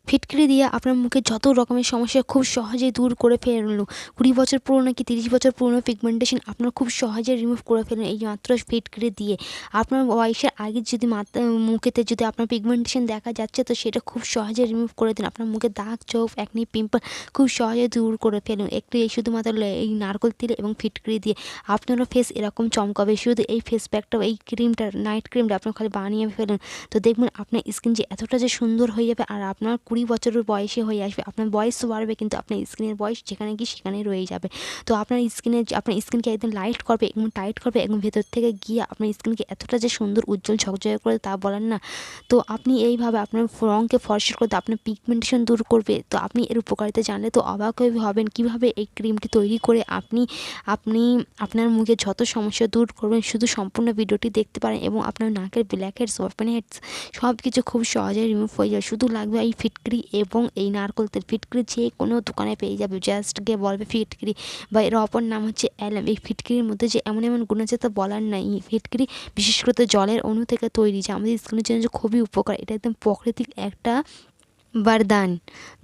ফিটকিরি দিয়ে আপনার মুখে যত রকমের সমস্যা খুব সহজেই দূর করে ফেলুন। 20 বছর পুরনো কি 30 বছর পুরনো পিগমেন্টেশন আপনারা খুব সহজে রিমুভ করে ফেলুন এই মাত্র ফিটকিরি দিয়ে। আপনার বয়সের আগে যদি মুখেতে যদি আপনার পিগমেন্টেশন দেখা যাচ্ছে তো সেটা খুব সহজে রিমুভ করে দিন। আপনার মুখে দাগ, ছোপ, একনি, পিম্পল খুব সহজে দূর করে ফেলুন একটু এই শুধুমাত্র এই নারকেল তেল এবং ফিটকিরি দিয়ে। আপনারও ফেস এরকম চমকাবে। শুধু এই ফেস প্যাকটা, এই ক্রিমটা, নাইট ক্রিমটা আপনার খালি বানিয়ে ফেলুন, তো দেখবেন আপনার স্কিন যে এতটা যে সুন্দর হয়ে যাবে আর আপনার 20 বছরের বয়সে হয়ে আসবে। আপনার বয়স বাড়বে কিন্তু আপনার স্কিনের বয়স যেখানে কি সেখানে রয়ে যাবে। তো আপনার স্কিনকে একদম লাইট করবে এবং টাইট করবে এবং ভেতর থেকে গিয়ে আপনার স্কিনকে এতটা যে সুন্দর উজ্জ্বল ঝকঝকে করে তা বলার না। তো আপনি এইভাবে আপনার রঙকে ফর্সা করতে আপনার পিগমেন্টেশন দূর করবে। তো আপনি এর উপকারিতা জানলে তো অবাক হবেন কীভাবে এই ক্রিমটি তৈরি করে আপনি আপনার মুখে যত সমস্যা দূর করবেন। শুধু সম্পূর্ণ ভিডিওটি দেখতে পারেন এবং আপনার নাকের ব্ল্যাক হেডস, ওপেন হেডস সব কিছু খুব সহজে রিমুভ হয়ে যায়। শুধু লাগবে এই ফিটকিরি এবং এই নারকেল তেল। ফিটকিরি যে কোনো দোকানে পেয়ে যাবে, জাস্ট গিয়ে বলবে ফিটকিরি, বা এর অপর নাম হচ্ছে অ্যালাম। এই ফিটকিরির মধ্যে যে এমন এমন গুণ আছে তা বলার নাই। এই ফিটকিরি বিশেষ করে জলের অণু থেকে তৈরি, যা আমাদের স্কিনের জন্য খুবই উপকার। এটা একদম প্রাকৃতিক একটা বরদান,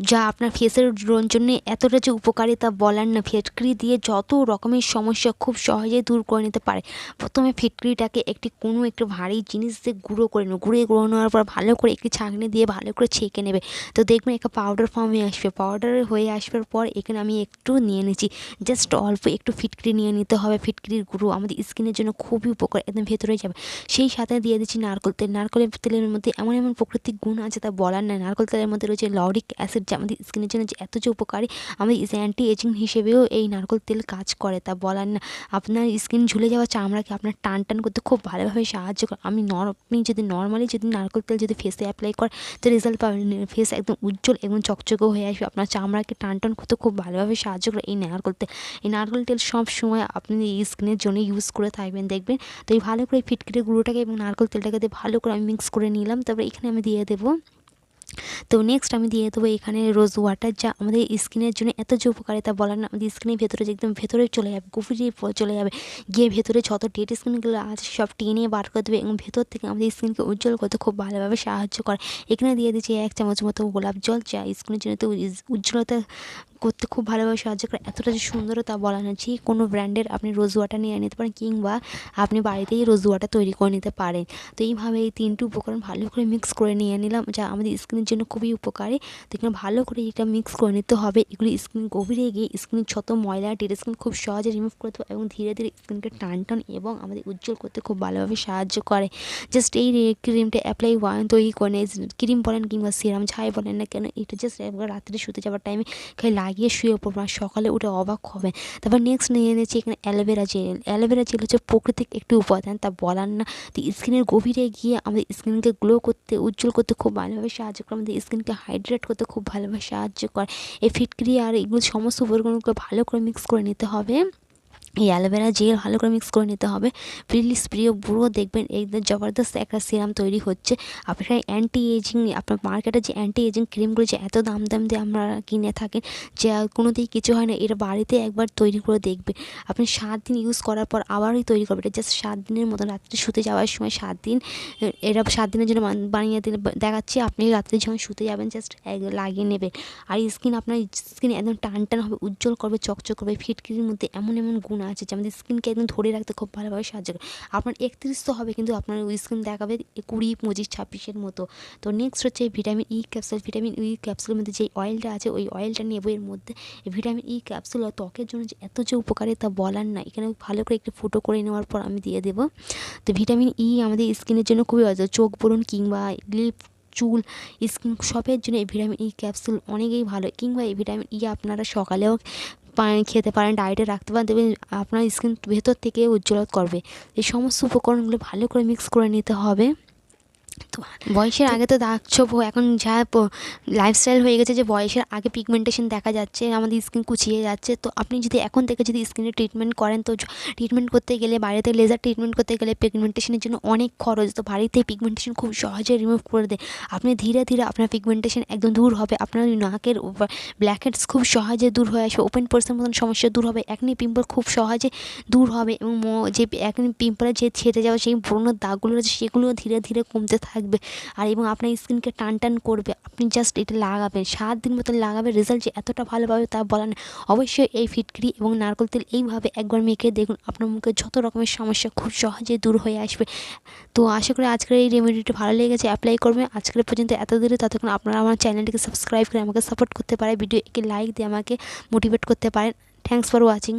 যা আপনার ফেসের জন্য এতটা যে উপকারী তা বলার না। ফিটকিরি দিয়ে যত রকমের সমস্যা খুব সহজেই দূর করে নিতে পারে। প্রথমে ফিটকিরিটাকে কোনো একটু ভারী জিনিস দিয়ে গুঁড়ো নেওয়ার পর ভালো করে একটি ছাঁকনি দিয়ে ভালো করে ছেঁকে নেবে। তো দেখবেন একটা পাউডার ফর্মে আসবে। পাউডার হয়ে আসবার পর এখানে আমি একটু নিয়ে নিচ্ছি, জাস্ট অল্প একটু ফিটকিরি নিয়ে নিতে হবে। ফিটকিরির গুঁড়ো আমাদের স্কিনের জন্য খুবই উপকার, একদম ভেতরে যাবে। সেই সাথে দিয়ে দিচ্ছি নারকেল তেল। নারকেলের তেলের মধ্যে এমন এমন প্রাকৃতিক গুণ আছে তা বলার নাই। নারকেল তেলের মধ্যে রয়েছে লরিক অ্যাসিড, যা আমাদের স্কিনের জন্য যে এত যে উপকারী, আমাদের অ্যান্টি এজিং হিসেবেও এই নারকেল তেল কাজ করে, তা বলার না। আপনার স্কিন ঝুলে যাওয়া চামড়াকে আপনার টান করতে খুব ভালোভাবে সাহায্য করে। আপনি যদি নর্মালি নারকেল তেল যদি ফেসে অ্যাপ্লাই করেন তো রেজাল্ট পাবেন, ফেস একদম উজ্জ্বল এবং চকচকে হয়ে আসবে। আপনার চামড়াকে টান করতে খুব ভালোভাবে সাহায্য করে এই নারকেল তেল। এই নারকেল তেল সব সময় আপনি এই স্কিনের জন্য ইউজ করে থাকবেন, দেখবেন। তো এই ভালো করে ফিটকিরি গুঁড়োটাকে এবং নারকেল তেলটাকে দিয়ে ভালো করে আমি মিক্স করে নিলাম। তারপরে এখানে আমি দিয়ে দেবো, তো নেক্সট আমি দিয়ে দেবো এখানে রোজ ওয়াটার, যা আমাদের স্কিনের জন্য এত যে উপকারিতা বলার না। আমাদের স্কিনের ভেতরে যে একদম ভেতরে চলে যাবে, গভীরে চলে যাবে, গিয়ে ভেতরে যত ডেড স্কিনগুলো আছে সব টেনে বার করে দেবে এবং ভেতর থেকে আমাদের স্কিনকে উজ্জ্বল করতে খুব ভালোভাবে সাহায্য করে। এখানে দিয়ে দিচ্ছি 1 চামচ মতো গোলাপ জল, যা স্কিনের জন্য তো উজ্জ্বলতা করতে খুব ভালোভাবে সাহায্য করে। এতটা যে সুন্দরতা বলা না। যে কোনো ব্র্যান্ডের আপনি রোজ ওয়াটার নিয়ে নিতে পারেন কিংবা আপনি বাড়িতেই রোজ ওয়াটার তৈরি করে নিতে পারেন। তো এইভাবে এই 3টি উপকরণ ভালো করে মিক্স করে নিয়ে নিলাম, যা আমাদের স্কিনের জন্য খুবই উপকারী। তো এখানে ভালো করে এটা মিক্স করে নিতে হবে। এগুলি স্কিন গভীরে গিয়ে স্কিনের যত ময়লা, ডেড স্কিন খুব সহজে রিমুভ করতে হবে এবং ধীরে ধীরে স্কিনকে টান এবং আমাদের উজ্জ্বল করতে খুব ভালোভাবে সাহায্য করে। জাস্ট এই ক্রিমটা অ্যাপ্লাই তৈরি করে নেই, ক্রিম বলেন কিংবা সিরাম যাই বলেন না কেন, এটা জাস্ট একবার রাত্রে শুতে যাওয়ার টাইমে খালি লাগিয়ে শুয়ে পড়বেন, সকালে উঠে অবাক হবেন। তারপর নেক্সট নিয়ে নিয়েছি এখানে অ্যালোভেরা জেল। অ্যালোভেরা জেল হচ্ছে প্রাকৃতিক একটি উপাদান, তা বলার না। তো স্কিনের গভীরে গিয়ে আমাদের স্কিনকে গ্লো করতে, উজ্জ্বল করতে খুব ভালোভাবে সাহায্য করে। আমাদের স্কিনকে হাইড্রেট করতে খুব ভালোভাবে সাহায্য করে। এই ফিটকিরি আর এগুলো সমস্ত উপকরণগুলো ভালো করে মিক্স করে নিতে হবে। এই অ্যালোভেরা জেল ভালো করে মিক্স করে নিতে হবে। প্লিজ প্রিয় বুড়ো, দেখবেন এই জবরদস্ত একটা সিরাম তৈরি হচ্ছে। আপনার অ্যান্টি এজিং, আপনার মার্কেটে যে অ্যান্টি এজিং ক্রিমগুলো যে এত দাম দিয়ে আমরা কিনে থাকেন, যে কোনোতেই কিছু হয় না, এটা বাড়িতে একবার তৈরি করে দেখবেন। আপনি 7 দিন ইউজ করার পর আবারই তৈরি করবেন। এটা জাস্ট 7 দিনের মতো, রাত্রে শুতে যাওয়ার সময় 7 দিন, এরা 7 দিনের জন্য বানিয়ে দিলে দেখাচ্ছি। আপনি রাত্রে যখন শুতে যাবেন জাস্ট লাগিয়ে নেবেন আর আপনার স্কিন একদম টান হবে, উজ্জ্বল করবে, চকচক করবে। ফিটকিরির মধ্যে এমন গুণ আছে যে আমাদের স্কিনকে একদম ধরে রাখতে খুব ভালোভাবে সাহায্য করে। আপনার 31 তো হবে কিন্তু আপনার ওই স্কিন দেখাবে 20, 25, 26-এর মতো। তো নেক্সট হচ্ছে vitamin E capsule. Vitamin E ক্যাপসুলের মধ্যে যে অয়েলটা আছে ওই অয়েলটা নেবো এর মধ্যে। এই ভিটামিন ই ক্যাপসুল আর ত্বকের জন্য যে এত যে উপকারী তা বলার না। এখানে ভালো করে একটু ফুটো করে নেওয়ার পর আমি দিয়ে দেবো। তো ভিটামিন ই আমাদের স্কিনের জন্য খুবই ভালো, চোখ বলুন কিংবা লিপ, চুল, স্কিন সবের জন্য এই ভিটামিন ই ক্যাপসুল অনেকই ভালো। কিংবা এই ভিটামিন ই আপনারা সকালেও খেতে পারেন, ডায়েটে রাখতে পারেন, দেখবেন আপনার স্কিন ভেতর থেকে উজ্জ্বল করবে। এই সমস্ত উপকরণগুলো ভালো করে মিক্স করে নিতে হবে। তো বয়সের আগে তো দাগ ছোপ, এখন যা লাইফস্টাইল হয়ে গেছে যে বয়সের আগে পিগমেন্টেশন দেখা যাচ্ছে, আমাদের স্কিন কুচিয়ে যাচ্ছে। তো আপনি যদি এখন থেকে যদি স্কিনে ট্রিটমেন্ট করেন, তো ট্রিটমেন্ট করতে গেলে বাড়িতে লেজার ট্রিটমেন্ট করতে গেলে পিগমেন্টেশনের জন্য অনেক খরচ। তো বাড়িতে পিগমেন্টেশন খুব সহজে রিমুভ করে দেয়। আপনি ধীরে ধীরে আপনার পিগমেন্টেশন একদম দূর হবে। আপনার নাকের ব্ল্যাক হেডস খুব সহজে দূর হয়ে আসবে, ওপেন পোরসের মতন সমস্যা দূর হবে, একনি পিম্পল খুব সহজে দূর হবে এবং যে একনি পিম্পলের যে ছেড়ে যাওয়া সেই পুরোনো দাগগুলো আছে সেগুলো ধীরে ধীরে কমতে থাকবে। থাকবে আর এবং আপনার স্কিনকে টান টান করবে। আপনি জাস্ট এটা লাগাবেন, 7 দিন মতন লাগাবেন, রেজাল্ট যে এতটা ভালো পাবে তা বলার নেই। অবশ্যই এই ফিটকিরি এবং নারকেল তেল এইভাবে একবার মেখে দেখুন, আপনার মুখে যত রকমের সমস্যা খুব সহজেই দূর হয়ে আসবে। তো আশা করি আজকের এই রেমেডিটা ভালো লেগেছে, অ্যাপ্লাই করবেন। আজকের পর্যন্ত এত দূরে, ততক্ষণ আপনারা আমার চ্যানেলটিকে সাবস্ক্রাইব করে আমাকে সাপোর্ট করতে পারেন, ভিডিওকে লাইক দিয়ে আমাকে মোটিভেট করতে পারেন। Thanks for watching.